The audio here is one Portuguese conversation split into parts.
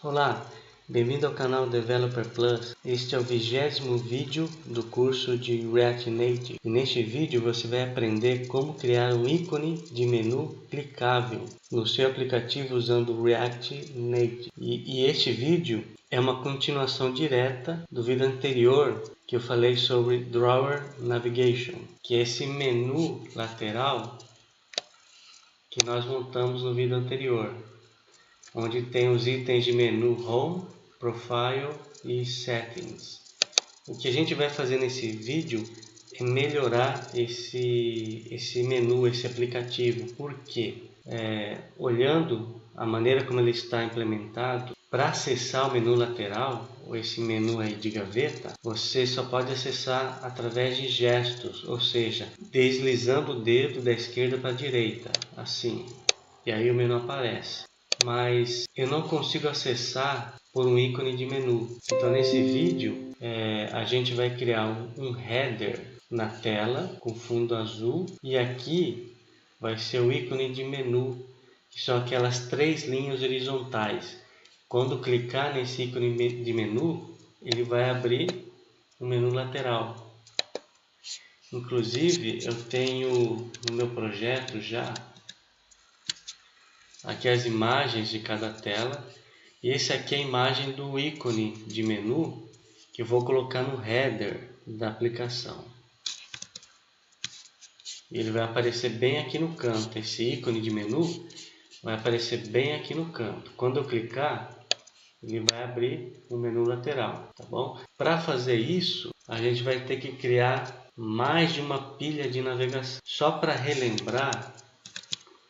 Olá, bem-vindo ao canal Developer Plus. Este é o 20º vídeo do curso de React Native. E neste vídeo você vai aprender como criar um ícone de menu clicável no seu aplicativo usando React Native. E este vídeo é uma continuação direta do vídeo anterior que eu falei sobre Drawer Navigation, que é esse menu lateral que nós montamos no vídeo anterior, onde tem os itens de menu Home, Profile e Settings. O que a gente vai fazer nesse vídeo é melhorar esse menu, esse aplicativo. Por quê? Olhando a maneira como ele está implementado, para acessar o menu lateral, ou esse menu aí de gaveta, você só pode acessar através de gestos, ou seja, deslizando o dedo da esquerda para a direita, assim, e aí o menu aparece. Mas eu não consigo acessar por um ícone de menu. Então nesse vídeo a gente vai criar um header na tela com fundo azul, e aqui vai ser o ícone de menu, que são aquelas 3 linhas horizontais. Quando clicar nesse ícone de menu, ele vai abrir o menu lateral. Inclusive eu tenho no meu projeto já aqui as imagens de cada tela, e esse aqui é a imagem do ícone de menu que eu vou colocar no header da aplicação. Ele vai aparecer bem aqui no canto. Esse ícone de menu vai aparecer bem aqui no canto. Quando eu clicar, ele vai abrir o menu lateral, tá bom? Para fazer isso, a gente vai ter que criar mais de uma pilha de navegação. Só para relembrar,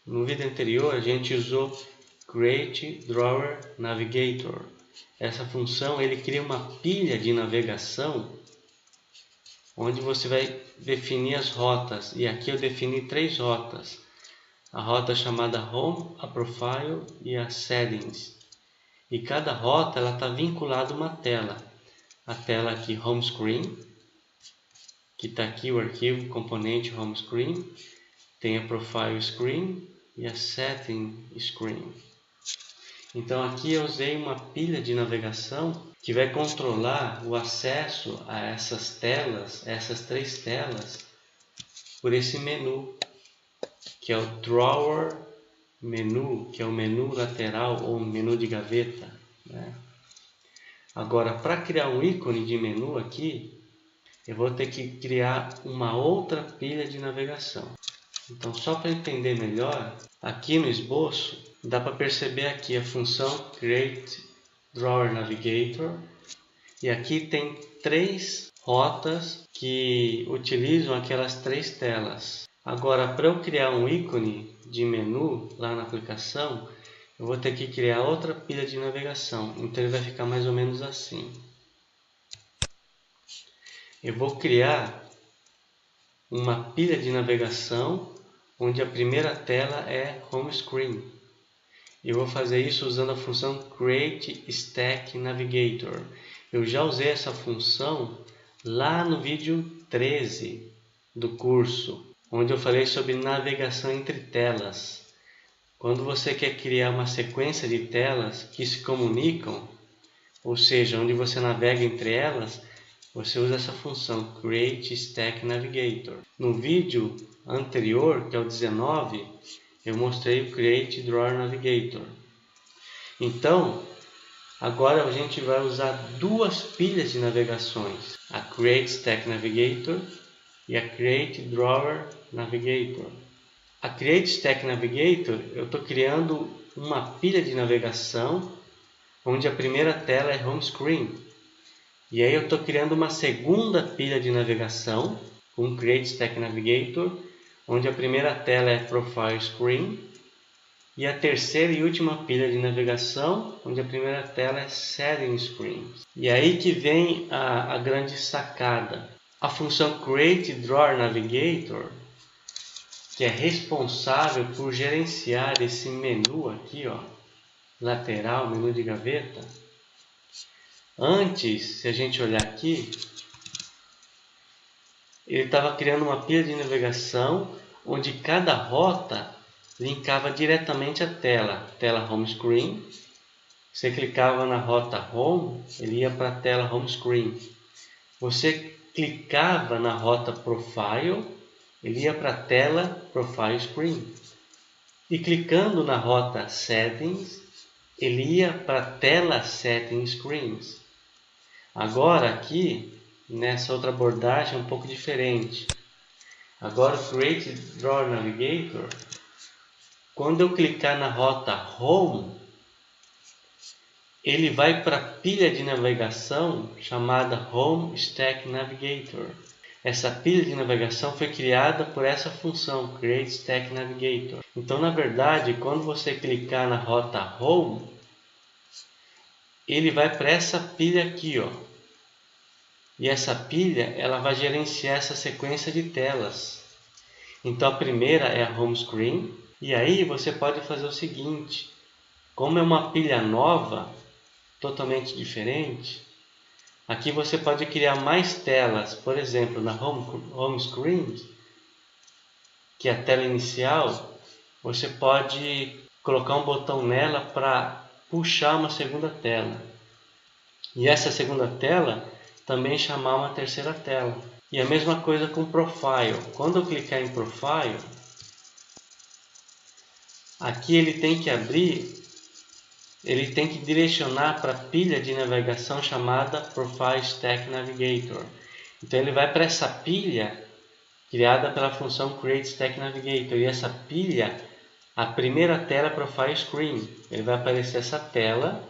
no vídeo anterior a gente usou Create Drawer Navigator. Essa função ele cria uma pilha de navegação onde você vai definir as rotas. E aqui eu defini 3 rotas. A rota chamada Home, a Profile e a Settings. E cada rota está vinculada a uma tela. A tela aqui Home Screen, que está aqui o arquivo componente Home Screen. Tem a Profile Screen e a Setting Screen. Então aqui eu usei uma pilha de navegação que vai controlar o acesso a essas telas, essas 3 telas, por esse menu, que é o Drawer Menu, que é o menu lateral ou menu de gaveta, né? Agora, para criar um ícone de menu aqui, eu vou ter que criar uma outra pilha de navegação. Então, só para entender melhor, aqui no esboço, dá para perceber aqui a função Create Drawer Navigator. E aqui tem 3 rotas que utilizam aquelas 3 telas. Agora, para eu criar um ícone de menu lá na aplicação, eu vou ter que criar outra pilha de navegação. Então, ele vai ficar mais ou menos assim. Eu vou criar uma pilha de navegação onde a primeira tela é Home Screen. Eu vou fazer isso usando a função Create Stack Navigator. Eu já usei essa função lá no vídeo 13 do curso, onde eu falei sobre navegação entre telas. Quando você quer criar uma sequência de telas que se comunicam, ou seja, onde você navega entre elas, você usa essa função Create Stack Navigator. No vídeo anterior, que é o 19, eu mostrei o Create Drawer Navigator. Então, agora a gente vai usar 2 pilhas de navegações, a Create Stack Navigator e a Create Drawer Navigator. A Create Stack Navigator, eu estou criando uma pilha de navegação onde a primeira tela é Home Screen. E aí eu estou criando uma segunda pilha de navegação com Create Stack Navigator, onde a primeira tela é Profile Screen, e a terceira e última pilha de navegação, onde a primeira tela é Setting Screen. E aí que vem a grande sacada. A função Create Drawer Navigator, que é responsável por gerenciar esse menu aqui, ó, lateral, menu de gaveta. Antes, se a gente olhar aqui, ele estava criando uma pilha de navegação onde cada rota linkava diretamente a tela Home Screen Você clicava na rota Home, ele ia para a tela Home Screen. Você clicava na rota Profile, ele ia para a tela Profile Screen. E clicando na rota Settings, ele ia para a tela Setting Screens. Agora aqui, nessa outra abordagem é um pouco diferente. Agora o Create Drawer Navigator, quando eu clicar na rota Home, ele vai para a pilha de navegação chamada Home Stack Navigator. Essa pilha de navegação foi criada por essa função, Create Stack Navigator. Então, na verdade, quando você clicar na rota Home, ele vai para essa pilha aqui, ó. E essa pilha, ela vai gerenciar essa sequência de telas. Então, a primeira é a Home Screen. E aí, você pode fazer o seguinte. Como é uma pilha nova, totalmente diferente, aqui você pode criar mais telas. Por exemplo, na Home Screen, que é a tela inicial, você pode colocar um botão nela para puxar uma segunda tela. E essa segunda tela também chamar uma terceira tela. E a mesma coisa com Profile. Quando eu clicar em Profile, aqui ele tem que abrir, ele tem que direcionar para a pilha de navegação chamada Profile Stack Navigator. Então ele vai para essa pilha criada pela função Create Stack Navigator. E essa pilha, a primeira tela é Profile Screen. Ele vai aparecer essa tela,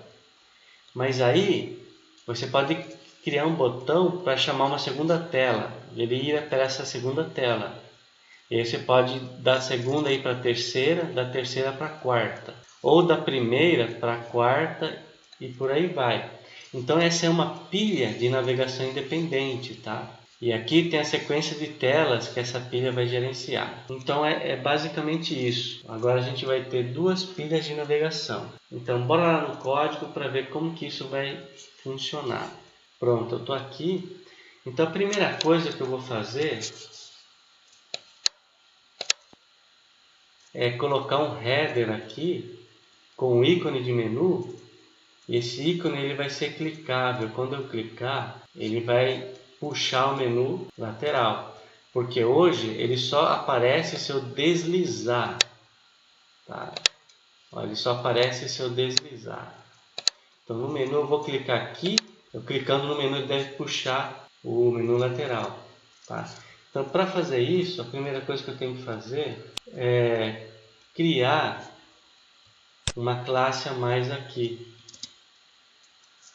mas aí você pode criar um botão para chamar uma segunda tela. Ele irá para essa segunda tela. E aí você pode da segunda ir para a terceira, da terceira para a quarta. Ou da primeira para a quarta e por aí vai. Então essa é uma pilha de navegação independente, tá? E aqui tem a sequência de telas que essa pilha vai gerenciar. Então é basicamente isso. Agora a gente vai ter duas pilhas de navegação. Então bora lá no código para ver como que isso vai funcionar. Pronto, eu estou aqui. Então a primeira coisa que eu vou fazer é colocar um header aqui com o ícone de menu. E esse ícone ele vai ser clicável. Quando eu clicar, ele vai puxar o menu lateral, porque hoje ele só aparece se eu deslizar, tá? Olha, ele só aparece se eu deslizar. Então no menu eu vou clicar aqui, eu clicando no menu ele deve puxar o menu lateral, tá? Então para fazer isso, a primeira coisa que eu tenho que fazer é criar uma classe a mais aqui.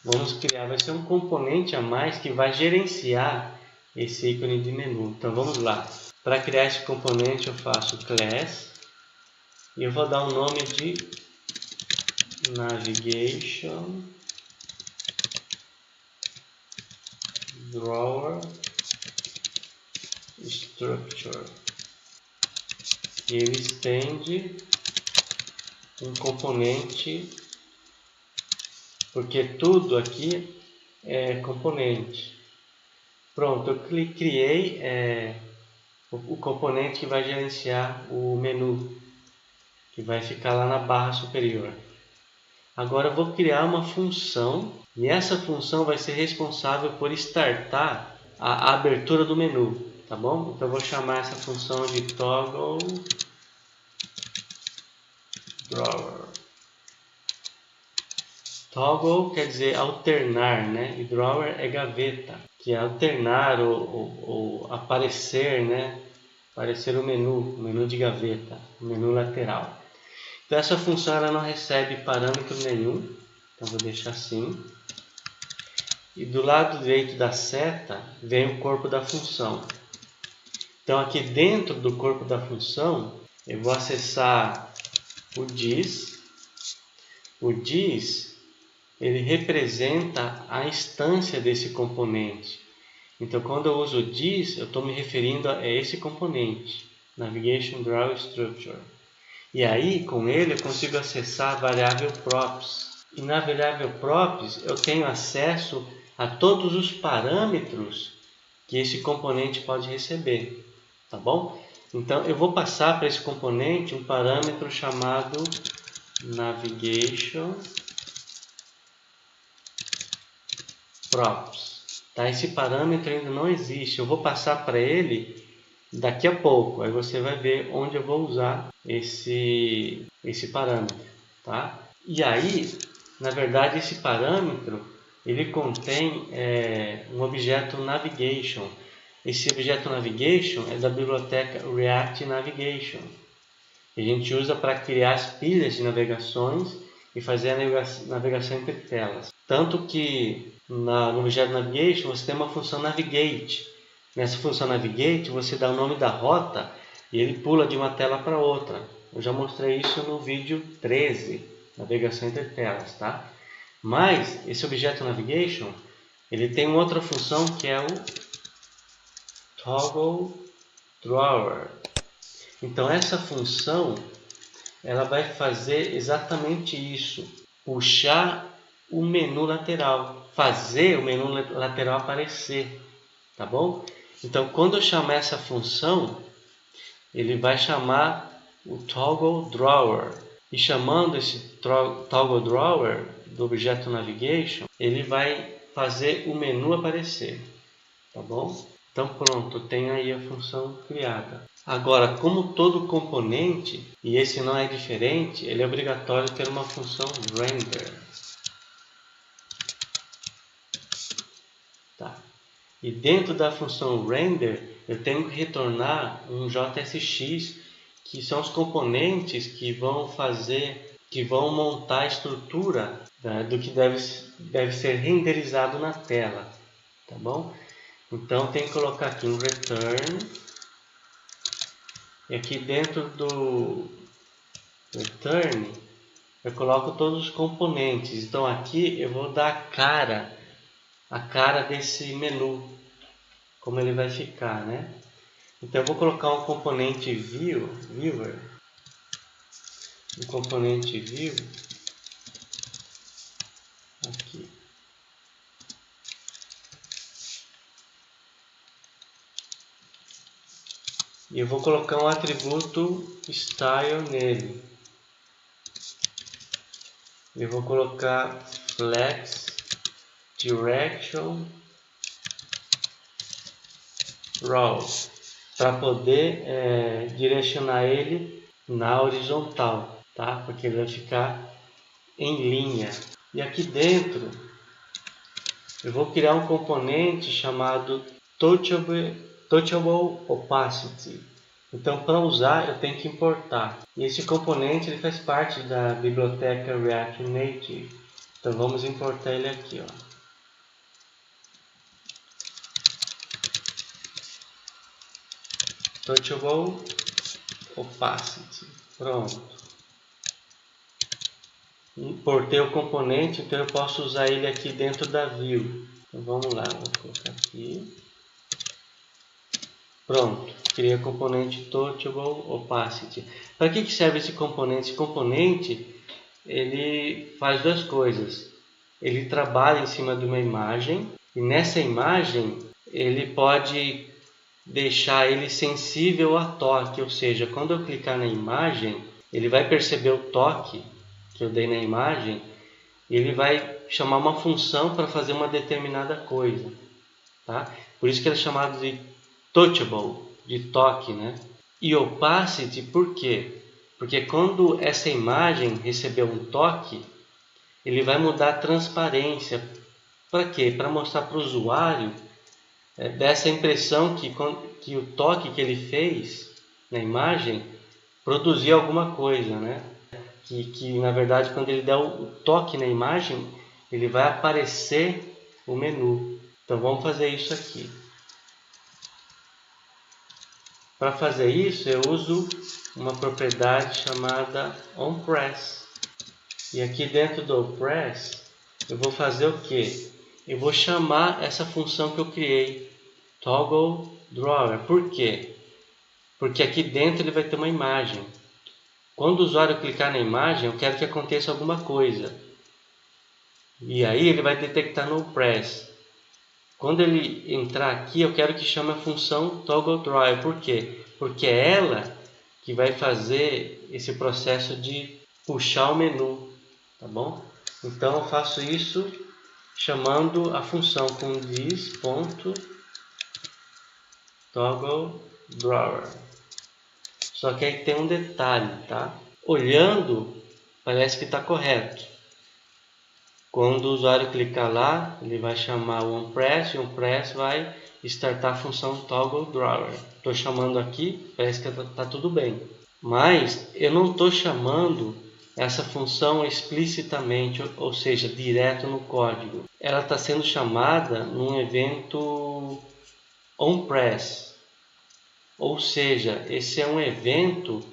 Vamos criar, vai ser um componente a mais que vai gerenciar esse ícone de menu. Então vamos lá. Para criar esse componente eu faço class e eu vou dar um nome de navigation drawer structure. E ele estende um componente, porque tudo aqui é componente. Pronto, eu criei o componente que vai gerenciar o menu, que vai ficar lá na barra superior. Agora eu vou criar uma função, e essa função vai ser responsável por startar a abertura do menu, tá bom? Então eu vou chamar essa função de toggle drawer. Toggle quer dizer alternar, né? E drawer é gaveta, que é alternar ou aparecer, né? Aparecer o menu de gaveta, o menu lateral. Então essa função ela não recebe parâmetro nenhum, então vou deixar assim. E do lado direito da seta vem o corpo da função. Então aqui dentro do corpo da função eu vou acessar o dis. O dis ele representa a instância desse componente. Então quando eu uso o dis eu estou me referindo a esse componente, Navigation Drawer Structure. E aí, com ele, eu consigo acessar a variável props. E na variável props, eu tenho acesso a todos os parâmetros que esse componente pode receber. Tá bom? Então, eu vou passar para esse componente um parâmetro chamado navigation props. Tá? Esse parâmetro ainda não existe. Eu vou passar para ele daqui a pouco. Aí você vai ver onde eu vou usar esse parâmetro. Tá? E aí, na verdade, esse parâmetro ele contém um objeto navigation. Esse objeto navigation é da biblioteca React Navigation. A gente usa para criar as pilhas de navegações e fazer a navegação entre telas. Tanto que no objeto navigation você tem uma função navigate. Nessa função navigate você dá o nome da rota e ele pula de uma tela para outra. Eu já mostrei isso no vídeo 13, navegação entre telas, tá? Mas esse objeto navigation ele tem uma outra função que é o toggle drawer. Então essa função ela vai fazer exatamente isso, puxar o menu lateral, fazer o menu lateral aparecer, tá bom? Então quando eu chamar essa função, ele vai chamar o toggle drawer, e chamando esse toggle drawer do objeto navigation, ele vai fazer o menu aparecer, tá bom? Então pronto, tem aí a função criada. Agora, como todo componente, e esse não é diferente, ele é obrigatório ter uma função render. Tá. E dentro da função render, eu tenho que retornar um JSX, que são os componentes que vão montar a estrutura, né, do que deve ser renderizado na tela. Tá bom? Então tem que colocar aqui um return. E aqui dentro do return eu coloco todos os componentes. Então aqui eu vou dar a cara desse menu, como ele vai ficar, né? Então eu vou colocar um componente viewer, um componente view aqui. E eu vou colocar um atributo style nele. Eu vou colocar flex direction row para poder direcionar ele na horizontal, tá? Porque ele vai ficar em linha. E aqui dentro eu vou criar um componente chamado touchable opacity. Então, para usar, eu tenho que importar. E esse componente ele faz parte da biblioteca React Native. Então, vamos importar ele aqui, ó. Touchable opacity. Pronto. Importei o componente, então eu posso usar ele aqui dentro da view. Então, vamos lá, vou colocar aqui. Pronto, criei o componente Touchable Opacity. Para que serve esse componente? Esse componente ele faz duas coisas. Ele trabalha em cima de uma imagem e nessa imagem ele pode deixar ele sensível a toque, ou seja, quando eu clicar na imagem, ele vai perceber o toque que eu dei na imagem e ele vai chamar uma função para fazer uma determinada coisa, tá? Por isso que ele é chamado de touchable, de toque, né? E opacity, por quê? Porque quando essa imagem receber um toque, ele vai mudar a transparência. Para quê? Para mostrar para o usuário dessa impressão que o toque que ele fez na imagem produzia alguma coisa, né? Que na verdade quando ele der o toque na imagem, ele vai aparecer o menu. Então vamos fazer isso aqui. Para fazer isso, eu uso uma propriedade chamada onPress. E aqui dentro do onPress, eu vou fazer o que? Eu vou chamar essa função que eu criei, toggle drawer. Por quê? Porque aqui dentro ele vai ter uma imagem. Quando o usuário clicar na imagem, eu quero que aconteça alguma coisa. E aí ele vai detectar no onPress. Quando ele entrar aqui, eu quero que chame a função toggle drawer. Por quê? Porque é ela que vai fazer esse processo de puxar o menu, tá bom? Então eu faço isso chamando a função com this.toggleDrawer. Só que aí tem um detalhe, tá? Olhando, parece que está correto. Quando o usuário clicar lá, ele vai chamar o onPress e o onPress vai startar a função toggleDrawer. Estou chamando aqui, parece que está tudo bem. Mas eu não estou chamando essa função explicitamente, ou seja, direto no código. Ela está sendo chamada num evento onPress. Ou seja, esse é um evento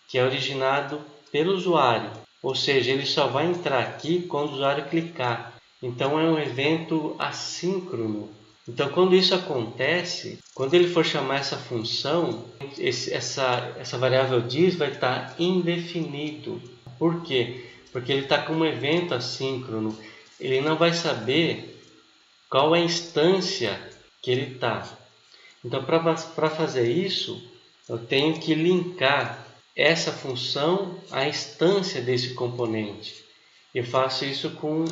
que é originado pelo usuário. Ou seja, ele só vai entrar aqui quando o usuário clicar. Então é um evento assíncrono. Então quando isso acontece, quando ele for chamar essa função, essa variável diz vai estar indefinido. Por quê? Porque ele está com um evento assíncrono. Ele não vai saber qual é a instância que ele está. Então para fazer isso, eu tenho que linkar essa função à instância desse componente. Eu faço isso com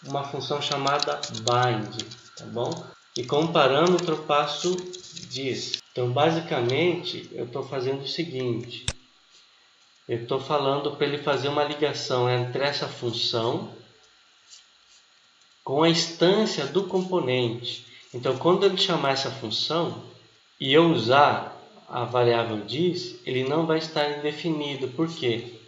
uma função chamada bind, tá bom? E como parâmetro eu passo this. Então basicamente eu estou fazendo o seguinte. Eu estou falando para ele fazer uma ligação entre essa função com a instância do componente. Então quando ele chamar essa função e eu usar a variável diz, ele não vai estar indefinido. Por quê?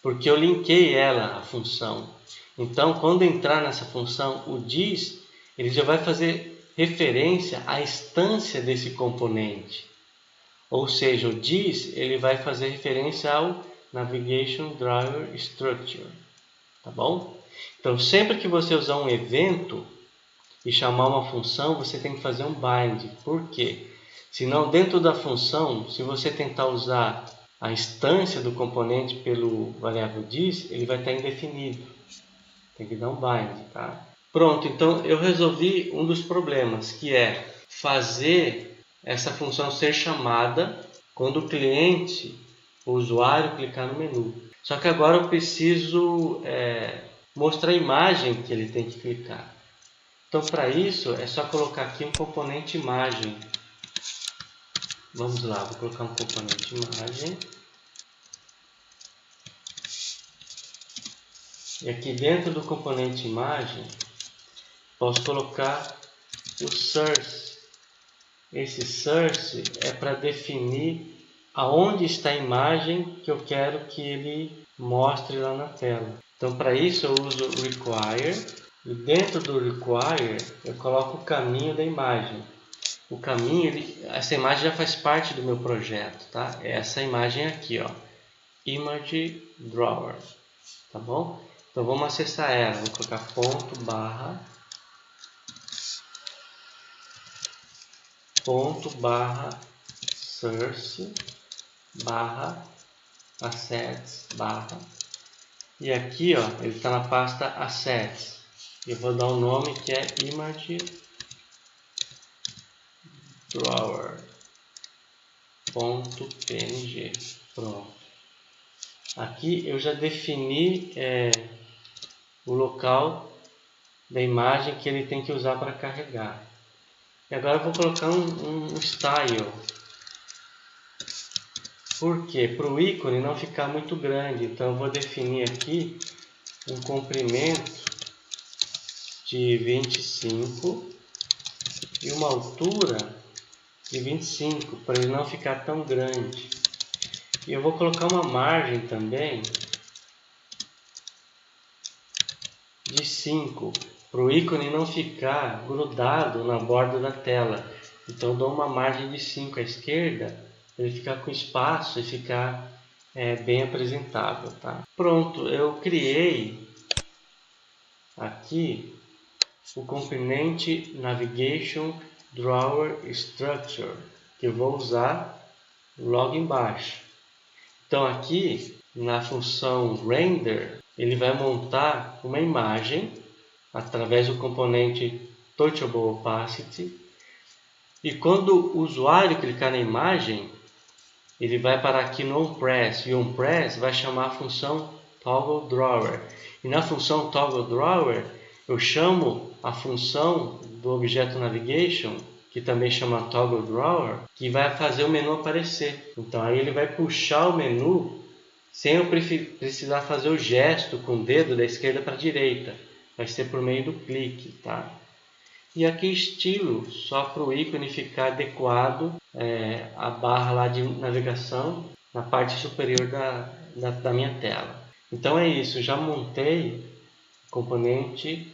Porque eu linkei ela à função. Então, quando entrar nessa função, o diz, ele já vai fazer referência à instância desse componente. Ou seja, o diz, ele vai fazer referência ao Navigation Driver Structure. Tá bom? Então, sempre que você usar um evento e chamar uma função, você tem que fazer um bind. Por quê? Senão, dentro da função, se você tentar usar a instância do componente pelo variável diz, ele vai estar indefinido. Tem que dar um bind, tá? Pronto, então eu resolvi um dos problemas, que é fazer essa função ser chamada quando o cliente, o usuário, clicar no menu. Só que agora eu preciso mostrar a imagem que ele tem que clicar. Então, para isso, é só colocar aqui um componente imagem. Vamos lá, vou colocar um componente imagem. E aqui dentro do componente imagem, posso colocar o source. Esse source é para definir aonde está a imagem que eu quero que ele mostre lá na tela. Então, para isso eu uso o require. E dentro do require, eu coloco o caminho da imagem. O caminho, essa imagem já faz parte do meu projeto, tá? É essa imagem aqui, ó, Image Drawer, tá bom? Então vamos acessar ela, vou colocar ponto barra source barra assets barra, e aqui, ó, ele está na pasta assets. Eu vou dar um nome que é Image Drawer.png. Pronto. Aqui eu já defini o local da imagem que ele tem que usar para carregar. E agora eu vou colocar um style. Por quê? Para o ícone não ficar muito grande. Então eu vou definir aqui um comprimento de 25 e uma altura de 25, para ele não ficar tão grande. E eu vou colocar uma margem também de 5, para o ícone não ficar grudado na borda da tela. Então eu dou uma margem de 5 à esquerda, para ele ficar com espaço e ficar bem apresentável, tá? Pronto, eu criei aqui o componente Navigation Drawer Structure, que eu vou usar logo embaixo. Então aqui na função render, ele vai montar uma imagem através do componente Touchable Opacity, e quando o usuário clicar na imagem, ele vai parar aqui no onPress, e o onPress vai chamar a função ToggleDrawer. E na função ToggleDrawer, eu chamo a função do objeto navigation, que também chama toggle drawer, que vai fazer o menu aparecer. Então aí ele vai puxar o menu sem eu precisar fazer o gesto com o dedo da esquerda para a direita. Vai ser por meio do clique, tá? E aqui estilo, só para o ícone ficar adequado à barra lá de navegação na parte superior da minha tela. Então é isso, já montei o componente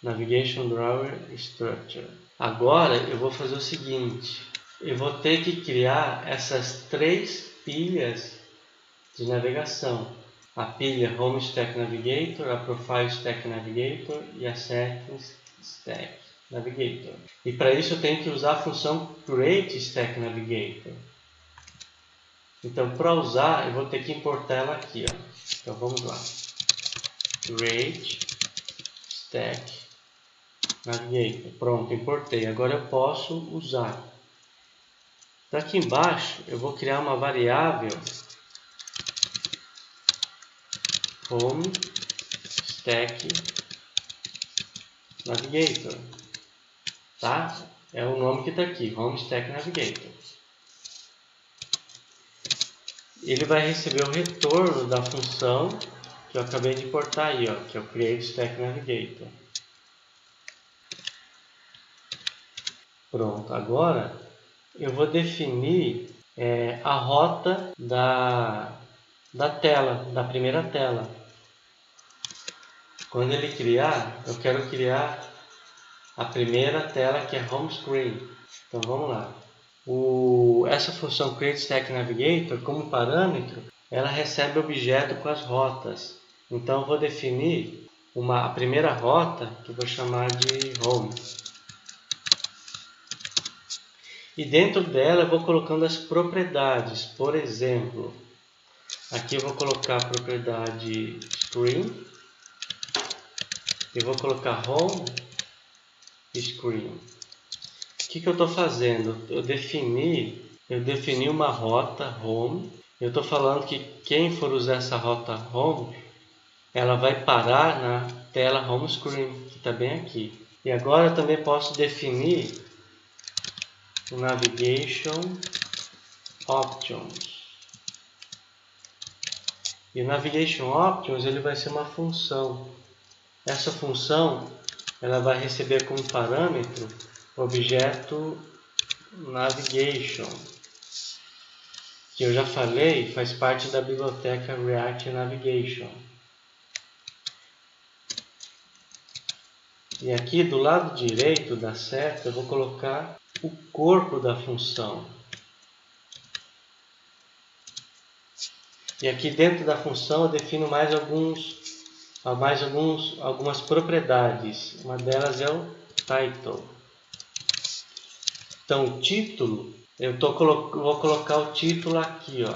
Navigation Drawer Structure. Agora eu vou fazer o seguinte, eu vou ter que criar essas 3 pilhas de navegação. A pilha Home Stack Navigator, a Profile Stack Navigator e a Settings Stack Navigator. E para isso eu tenho que usar a função Create Stack Navigator. Então para usar eu vou ter que importar ela aqui. Ó. Então vamos lá. Create Stack Navigator. Pronto, importei. Agora eu posso usar. Então aqui embaixo eu vou criar uma variável Home Stack Navigator, tá? É o nome que está aqui, Home Stack Navigator. Ele vai receber o retorno da função que eu acabei de importar aí, ó, que é o Create Stack Navigator. Pronto, agora eu vou definir a rota da tela, da primeira tela. Quando ele criar, eu quero criar a primeira tela que é Home Screen. Então vamos lá. Essa função Create Stack Navigator, como parâmetro, ela recebe objeto com as rotas. Então eu vou definir a primeira rota, que eu vou chamar de Home. E dentro dela eu vou colocando as propriedades. Por exemplo, aqui eu vou colocar a propriedade Screen. Eu vou colocar Home Screen. O que eu estou fazendo? Eu defini uma rota Home. Eu estou falando que quem for usar essa rota Home, ela vai parar na tela Home Screen, que está bem aqui. E agora eu também posso definir o Navigation Options. E o Navigation Options ele vai ser uma função. Essa função ela vai receber como parâmetro o objeto Navigation, que eu já falei, faz parte da biblioteca React Navigation. E aqui do lado direito da seta eu vou colocar o corpo da função. E aqui dentro da função eu defino algumas propriedades. Uma delas é o title. Então o título, vou colocar o título aqui, ó.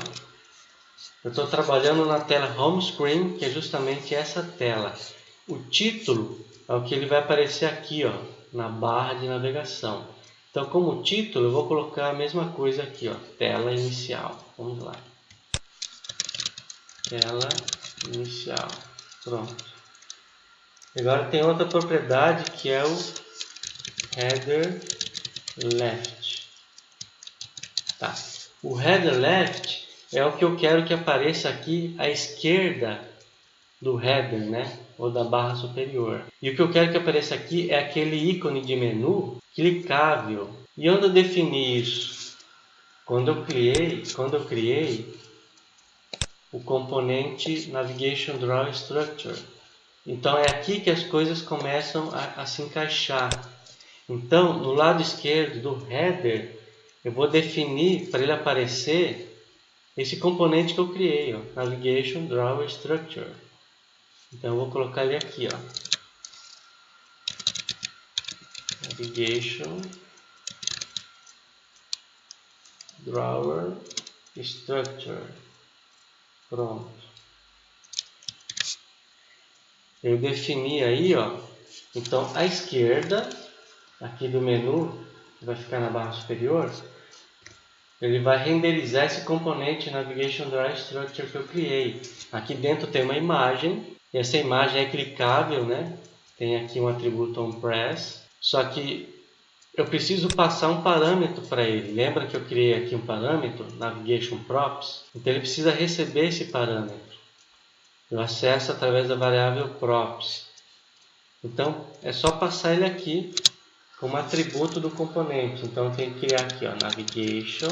Eu estou trabalhando na tela Home Screen, que é justamente essa tela. O título é o que ele vai aparecer aqui, ó, na barra de navegação. Então como título eu vou colocar a mesma coisa aqui, ó, tela inicial. Vamos lá. Tela inicial. Pronto. Agora tem outra propriedade que é o header left. Tá. O header left é o que eu quero que apareça aqui à esquerda do header, né? Ou da barra superior. E o que eu quero que apareça aqui é aquele ícone de menu clicável. E onde eu defini isso? Quando eu criei o componente Navigation Drawer Structure. Então é aqui que as coisas começam a se encaixar. Então no lado esquerdo do header eu vou definir para ele aparecer esse componente que eu criei, ó, Navigation Drawer Structure. Então eu vou colocar ele aqui, ó. Navigation Drawer Structure. Pronto. Eu defini aí, ó. Então à esquerda aqui do menu, que vai ficar na barra superior, ele vai renderizar esse componente Navigation Drawer Structure que eu criei. Aqui dentro tem uma imagem, e essa imagem é clicável, né? tem aqui um atributo onPress, só que eu preciso passar um parâmetro para ele. Lembra que eu criei aqui um parâmetro, Navigation Props? Então ele precisa receber esse parâmetro. Eu acesso através da variável Props. Então é só passar ele aqui como atributo do componente. Então eu tenho que criar aqui, ó, Navigation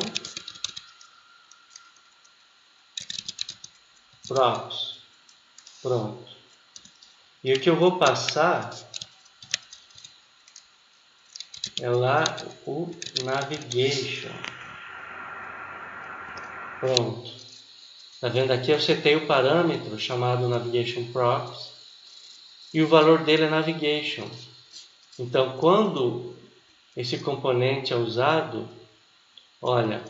Props. Pronto. E o que eu vou passar é lá o Navigation. Pronto. Tá vendo aqui? Eu setei o parâmetro chamado Navigation Props e o valor dele é Navigation. Então, quando esse componente é usado, olha,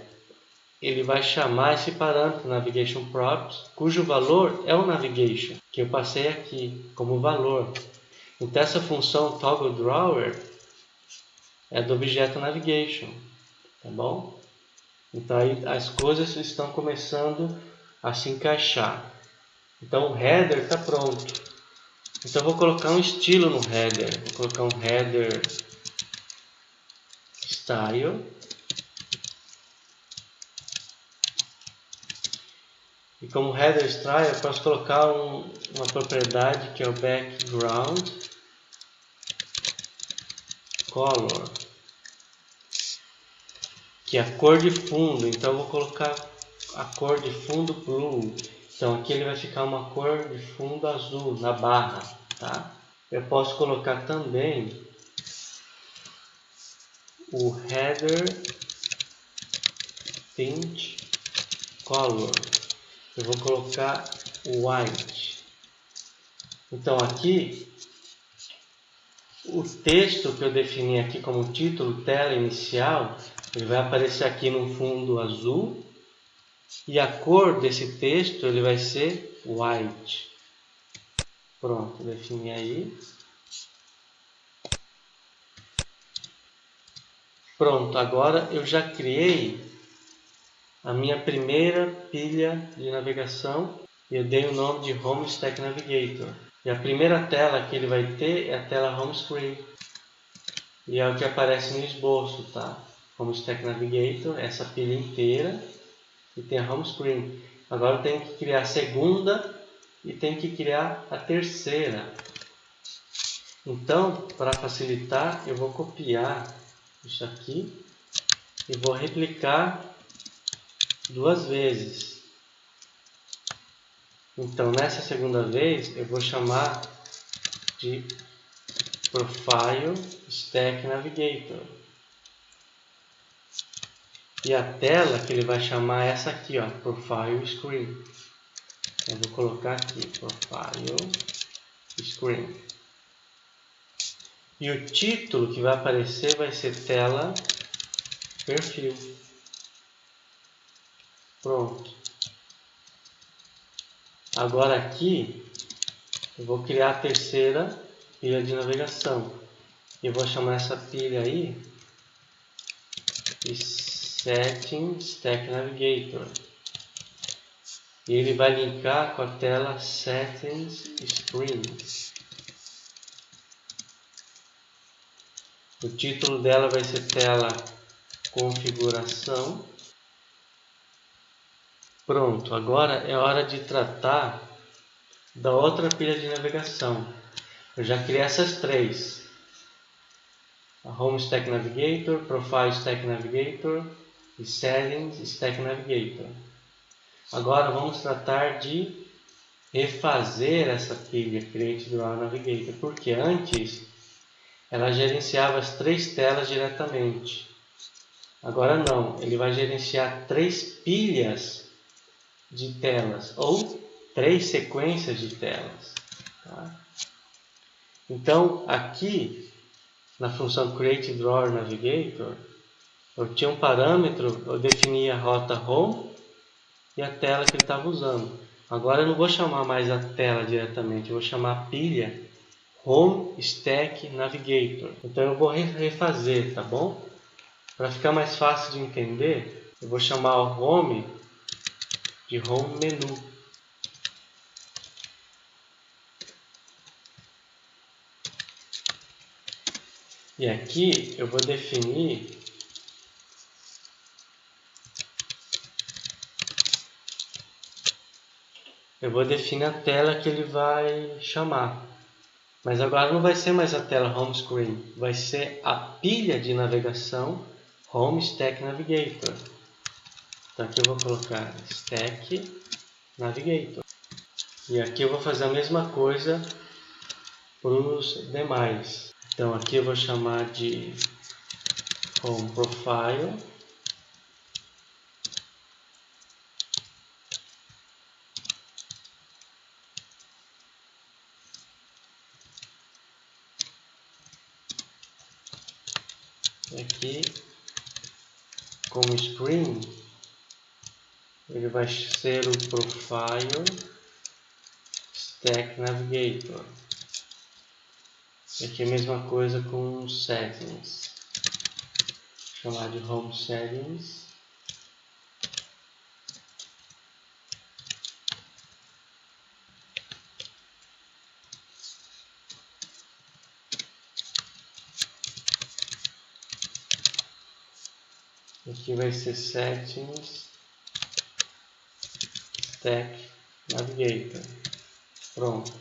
ele vai chamar esse parâmetro Navigation Props, cujo valor é o Navigation, que eu passei aqui como valor. Então, essa função ToggleDrawer é do objeto Navigation, tá bom? Então aí as coisas estão começando a se encaixar. Então o header está pronto. Então eu vou colocar um estilo no header. Vou colocar um header style. E como header style eu posso colocar uma propriedade que é o background color, que é a cor de fundo. Então eu vou colocar a cor de fundo blue. Então aqui ele vai ficar uma cor de fundo azul na barra, tá? Eu posso colocar também o header tint color. Eu vou colocar white. Então aqui o texto que eu defini aqui como título, tela inicial, ele vai aparecer aqui no fundo azul. E a cor desse texto ele vai ser white. Pronto, defini aí. Pronto, agora eu já criei a minha primeira pilha de navegação e eu dei o nome de Home Stack Navigator. E a primeira tela que ele vai ter é a tela Home Screen. E é o que aparece no esboço, tá? Home Stack Navigator, essa pilha inteira. E tem a Home Screen. Agora eu tenho que criar a segunda e tenho que criar a terceira. Então, para facilitar, eu vou copiar isso aqui e vou replicar duas vezes. Então, nessa segunda vez, eu vou chamar de Profile Stack Navigator. E a tela que ele vai chamar é essa aqui, ó, Profile Screen. Eu vou colocar aqui, Profile Screen. E o título que vai aparecer vai ser tela perfil. Pronto. Agora aqui eu vou criar a terceira pilha de navegação. Eu vou chamar essa pilha aí de Settings Stack Navigator. E ele vai linkar com a tela Settings Screen. O título dela vai ser tela configuração. Pronto, agora é hora de tratar da outra pilha de navegação. Eu já criei essas três. A Home Stack Navigator, Profile Stack Navigator e Settings Stack Navigator. Agora vamos tratar de refazer essa pilha Create Drawer Navigator, porque antes ela gerenciava as três telas diretamente. Agora não, ele vai gerenciar três pilhas de telas ou três sequências de telas. Tá? Então aqui na função Create Drawer Navigator eu tinha um parâmetro, eu definia a rota Home e a tela que ele estava usando. Agora eu não vou chamar mais a tela diretamente, eu vou chamar a pilha Home Stack Navigator. Então eu vou refazer, tá bom? Para ficar mais fácil de entender, eu vou chamar o Home de Home Menu. E aqui eu vou definir a tela que ele vai chamar. Mas agora não vai ser mais a tela Home Screen, vai ser a pilha de navegação Home Stack Navigator. Então aqui eu vou colocar Stack Navigator. E aqui eu vou fazer a mesma coisa para os demais. Então aqui eu vou chamar de Home Profile. E aqui como Screen ele vai ser o Profile Stack Navigator. E aqui a mesma coisa com Settings. Vou chamar de Home Settings. Aqui vai ser Settings Stack Navigator. Pronto.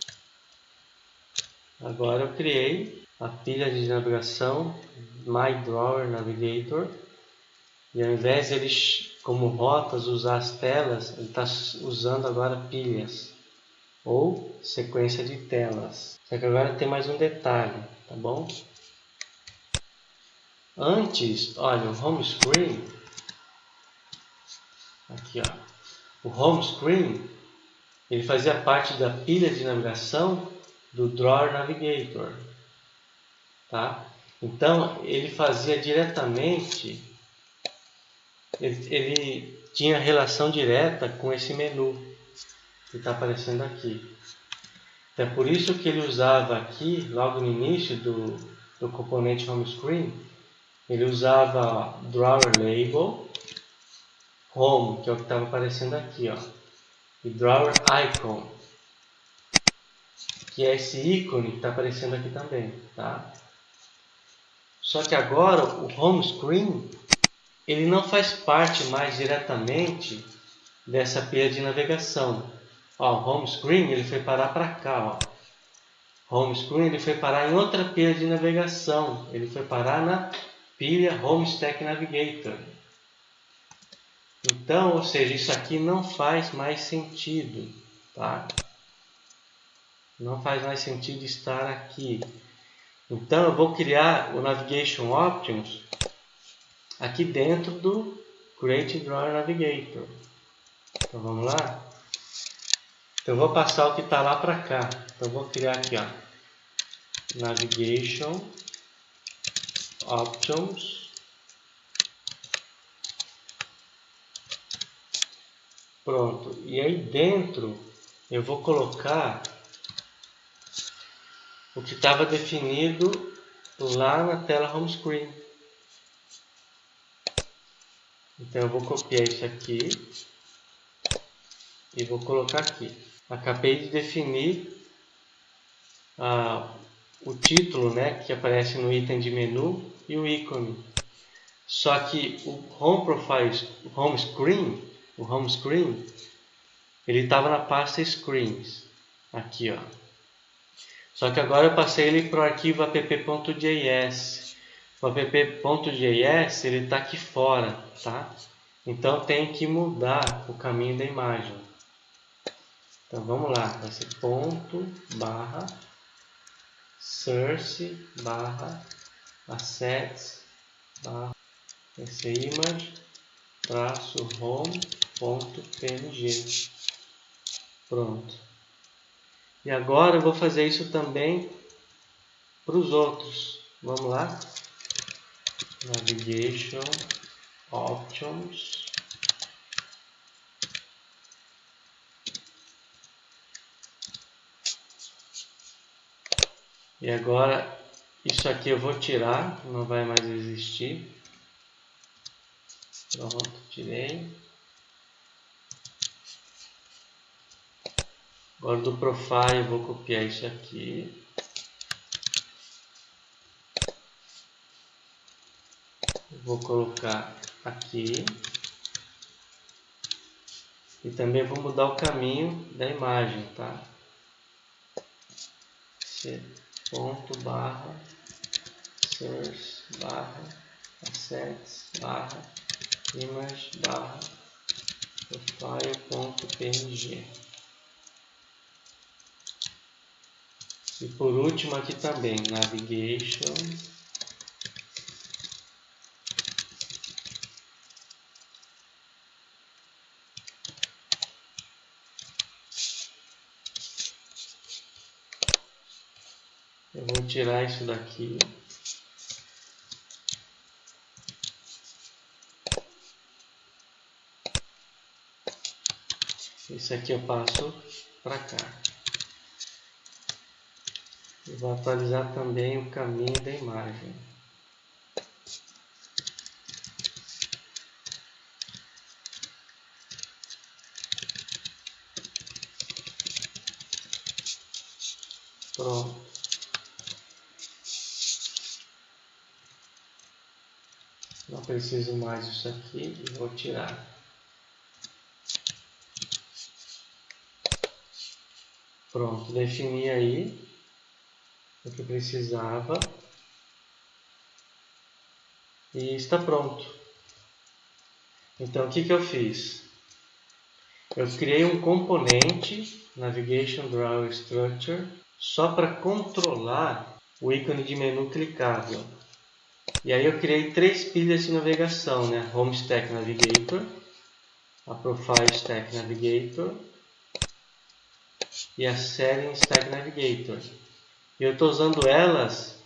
Agora eu criei a pilha de navegação My Drawer Navigator. E ao invés de ele, como rotas, usar as telas, ele está usando agora pilhas ou sequência de telas. Só que agora tem mais um detalhe, tá bom? Antes, olha, o Home Screen, aqui ó, o Home Screen, ele fazia parte da pilha de navegação do Drawer Navigator, tá? Então ele fazia diretamente, ele tinha relação direta com esse menu que está aparecendo aqui. Então, é por isso que ele usava aqui, logo no início do componente Home Screen, ele usava Drawer Label, Home, que é o que estava aparecendo aqui, ó, e Drawer Icon, que é esse ícone que está aparecendo aqui também, tá? Só que agora o Home Screen ele não faz parte mais diretamente dessa pilha de navegação. Ó, o Home Screen ele foi parar para cá, ó. Home Screen ele foi parar em outra pilha de navegação. Ele foi parar na pilha Home Stack Navigator. Então, ou seja, isso aqui não faz mais sentido, tá? Não faz mais sentido estar aqui. Então, eu vou criar o Navigation Options aqui dentro do Create Drawer Navigator. Então, vamos lá? Então, eu vou passar o que está lá para cá. Então, eu vou criar aqui, ó, Navigation Options. Pronto. E aí dentro eu vou colocar o que estava definido lá na tela Home Screen. Então eu vou copiar isso aqui e vou colocar aqui. Acabei de definir o título, né, que aparece no item de menu e o ícone. Só que o Home Profile, o Home Screen, ele estava na pasta Screens, aqui, ó. Só que agora eu passei ele para o arquivo app.js. O app.js ele está aqui fora, tá? Então tem que mudar o caminho da imagem. Então vamos lá, vai ser ponto barra source barra assets barra image traço home.png. Pronto. E agora eu vou fazer isso também para os outros. Vamos lá. Navigation Options. E agora isso aqui eu vou tirar, não vai mais existir. Pronto, tirei. Agora do Profile eu vou copiar isso aqui. vou colocar aqui. E também vou mudar o caminho da imagem, tá? Ponto barra source barra assets barra image barra profile.png. E por último aqui também navigation eu vou tirar isso daqui. Esse aqui eu passo para cá. E vou atualizar também o caminho da imagem. Pronto. Não preciso mais disso aqui e vou tirar. Pronto, defini aí o que precisava e está pronto. Então o que eu fiz? Eu criei um componente Navigation Drawer Structure só para controlar o ícone de menu clicável. E aí eu criei 3 pilhas de navegação, né? Home Stack Navigator, a Profile Stack Navigator e a Setting Stack Navigator. E eu estou usando elas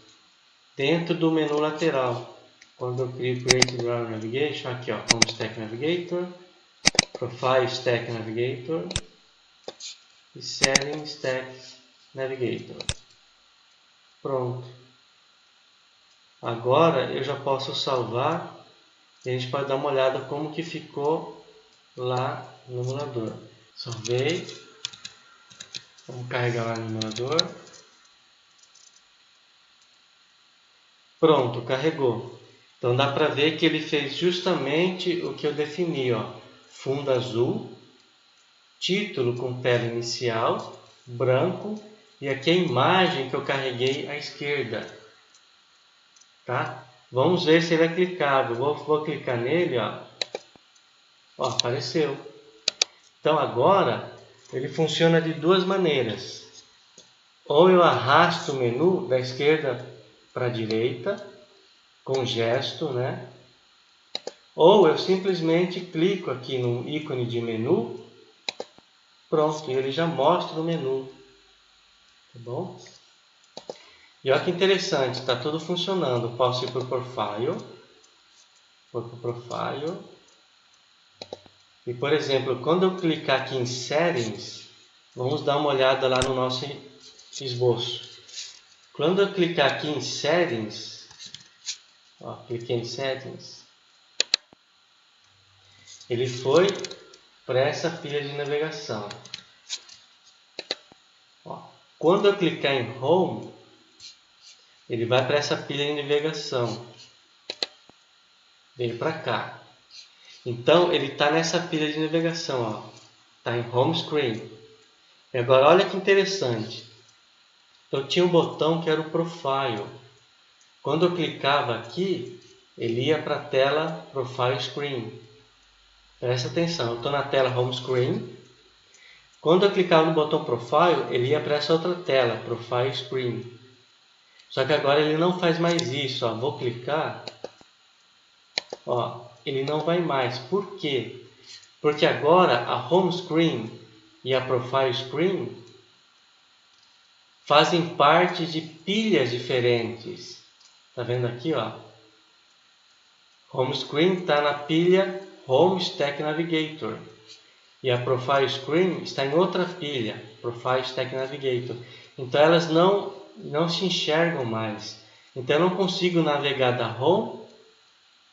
dentro do menu lateral. Quando eu crio Create Drawer Navigation, aqui ó, Home Stack Navigator, Profile Stack Navigator e Setting Stack Navigator. Pronto. Agora eu já posso salvar e a gente pode dar uma olhada como que ficou lá no emulador. Salvei. Vamos carregar lá no emulador. Pronto, carregou. Então dá para ver que ele fez justamente o que eu defini, ó. Fundo azul, título com tela inicial, branco e aqui a imagem que eu carreguei à esquerda. Tá? Vamos ver se ele é clicável. Vou clicar nele, ó. Ó, apareceu. Então agora ele funciona de duas maneiras. Ou eu arrasto o menu da esquerda para a direita, com gesto, né? Ou eu simplesmente clico aqui no ícone de menu, pronto, e ele já mostra o menu. Tá bom? E olha que interessante, está tudo funcionando. Posso ir para o Profile, vou para o Profile. E, por exemplo, quando eu clicar aqui em Settings, vamos dar uma olhada lá no nosso esboço. Quando eu clicar aqui em Settings, ó, cliquei em Settings, ele foi para essa pilha de navegação. Ó, quando eu clicar em Home, ele vai para essa pilha de navegação. Veio para cá. Então, ele está nessa pilha de navegação. Está em Home Screen. E agora, olha que interessante. Eu tinha um botão que era o Profile. Quando eu clicava aqui, ele ia para a tela Profile Screen. Presta atenção, eu estou na tela Home Screen. Quando eu clicava no botão Profile, ele ia para essa outra tela, Profile Screen. Só que agora ele não faz mais isso. Ó. Vou clicar, ó, ele não vai mais. Por quê? Porque agora a Home Screen e a Profile Screen fazem parte de pilhas diferentes. Tá vendo aqui, ó? Home Screen está na pilha Home Stack Navigator. E a Profile Screen está em outra pilha, Profile Stack Navigator. Então elas não se enxergam mais. Então eu não consigo navegar da Home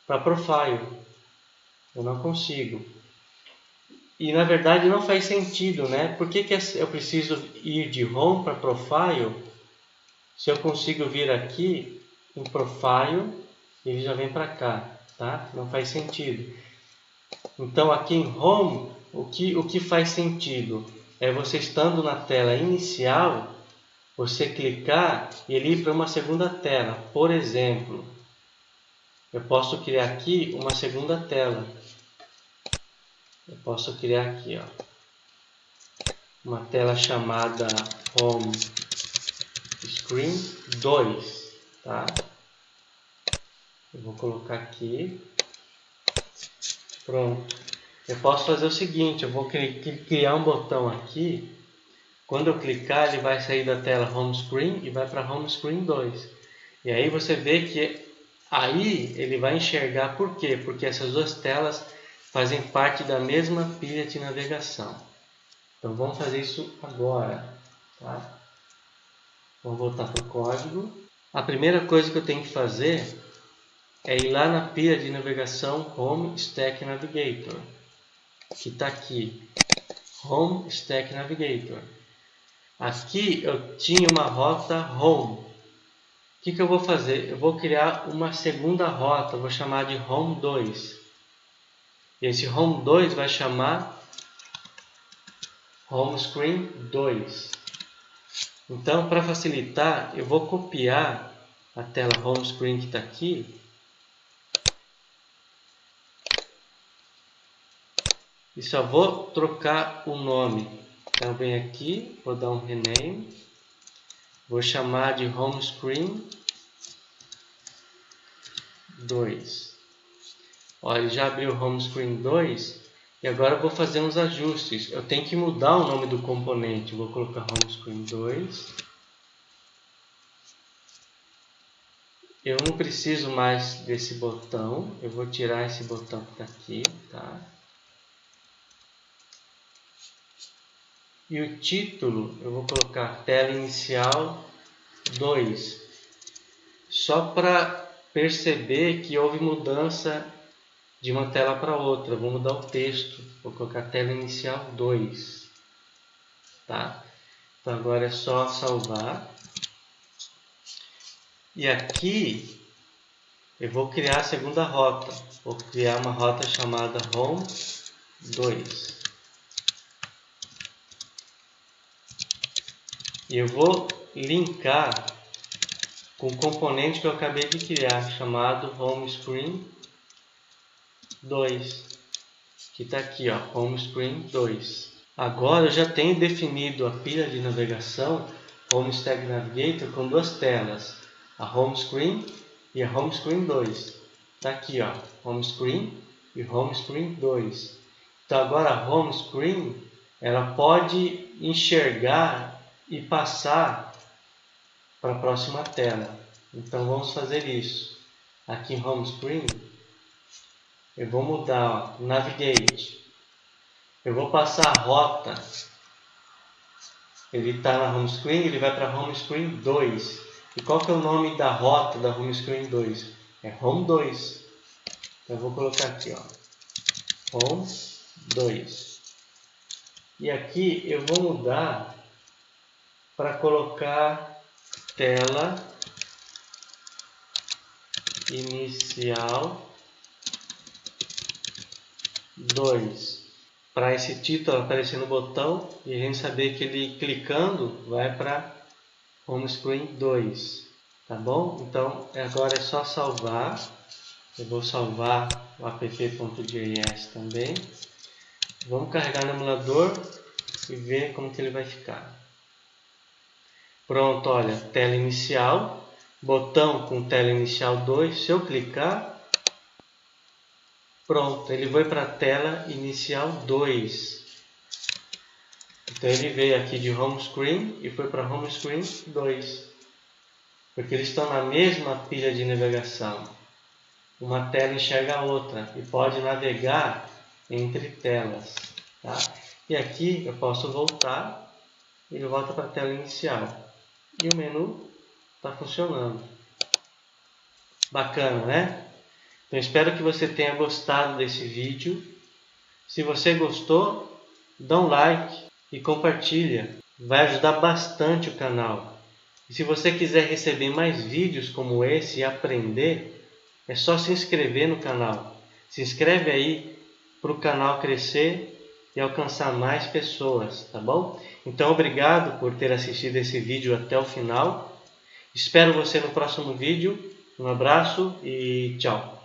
para Profile. Eu não consigo. E na verdade não faz sentido, né? Por que eu preciso ir de Home para Profile se eu consigo vir aqui em Profile e ele já vem para cá? tá? Não faz sentido. Então aqui em Home, o que faz sentido é você estando na tela inicial, você clicar e ele ir para uma segunda tela. Por exemplo, eu posso criar aqui uma segunda tela. Eu posso criar aqui, ó, uma tela chamada Home Screen 2, tá? Eu vou colocar aqui. Pronto. Eu posso fazer o seguinte, eu vou criar um botão aqui. Quando eu clicar, ele vai sair da tela Home Screen e vai para Home Screen 2. E aí você vê que aí ele vai enxergar por quê? Porque essas duas telas fazem parte da mesma pilha de navegação. Então vamos fazer isso agora, tá? Vamos voltar para o código. A primeira coisa que eu tenho que fazer é ir lá na pilha de navegação Home Stack Navigator, que está aqui, Home Stack Navigator. Aqui eu tinha uma rota Home. O que eu vou fazer? Eu vou criar uma segunda rota, vou chamar de Home 2. E esse Home 2 vai chamar Home Screen 2. Então, para facilitar, eu vou copiar a tela Home Screen que está aqui e só vou trocar o nome. Então, venho aqui, vou dar um rename, vou chamar de Home Screen 2. Olha, ele já abriu o Home Screen 2 e agora eu vou fazer uns ajustes. Eu tenho que mudar o nome do componente. Vou colocar Home Screen 2. Eu não preciso mais desse botão. Eu vou tirar esse botão que está aqui, tá? E o título eu vou colocar tela inicial 2. Só para perceber que houve mudança de uma tela para outra. Vou mudar o texto. Vou colocar tela inicial 2. Tá? Então agora é só salvar. E aqui eu vou criar a segunda rota. Vou criar uma rota chamada Home 2. E eu vou linkar com o componente que eu acabei de criar, chamado Home Screen 2. Que está aqui, ó, Home Screen 2. Agora eu já tenho definido a pilha de navegação Home Stack Navigator com duas telas, a Home Screen e a Home Screen 2. Está aqui, ó, Home Screen e Home Screen 2. Então agora a Home Screen ela pode enxergar e passar para a próxima tela. Então vamos fazer isso. Aqui em Home Screen eu vou mudar, ó, Navigate. Eu vou passar a rota. Ele está na Home Screen, ele vai para Home Screen 2. E qual que é o nome da rota da Home Screen 2? É Home 2. Então eu vou colocar aqui, ó, Home 2. E aqui eu vou mudar para colocar tela inicial 2. Para esse título aparecer no botão e a gente saber que ele clicando vai para Home Screen 2. Tá bom? Então agora é só salvar. Eu vou salvar o app.js também. Vamos carregar no emulador e ver como que ele vai ficar. Pronto, olha, tela inicial, botão com tela inicial 2. Se eu clicar, pronto, ele foi para a tela inicial 2. Então ele veio aqui de Home Screen e foi para Home Screen 2. Porque eles estão na mesma pilha de navegação. Uma tela enxerga a outra e pode navegar entre telas. Tá? E aqui eu posso voltar e ele volta para a tela inicial. E o menu está funcionando. Bacana, né? Então espero que você tenha gostado desse vídeo. Se você gostou, dá um like e compartilha. Vai ajudar bastante o canal. E se você quiser receber mais vídeos como esse e aprender, é só se inscrever no canal. Se inscreve aí para o canal crescer e alcançar mais pessoas, tá bom? Então, obrigado por ter assistido esse vídeo até o final. Espero você no próximo vídeo. Um abraço e tchau!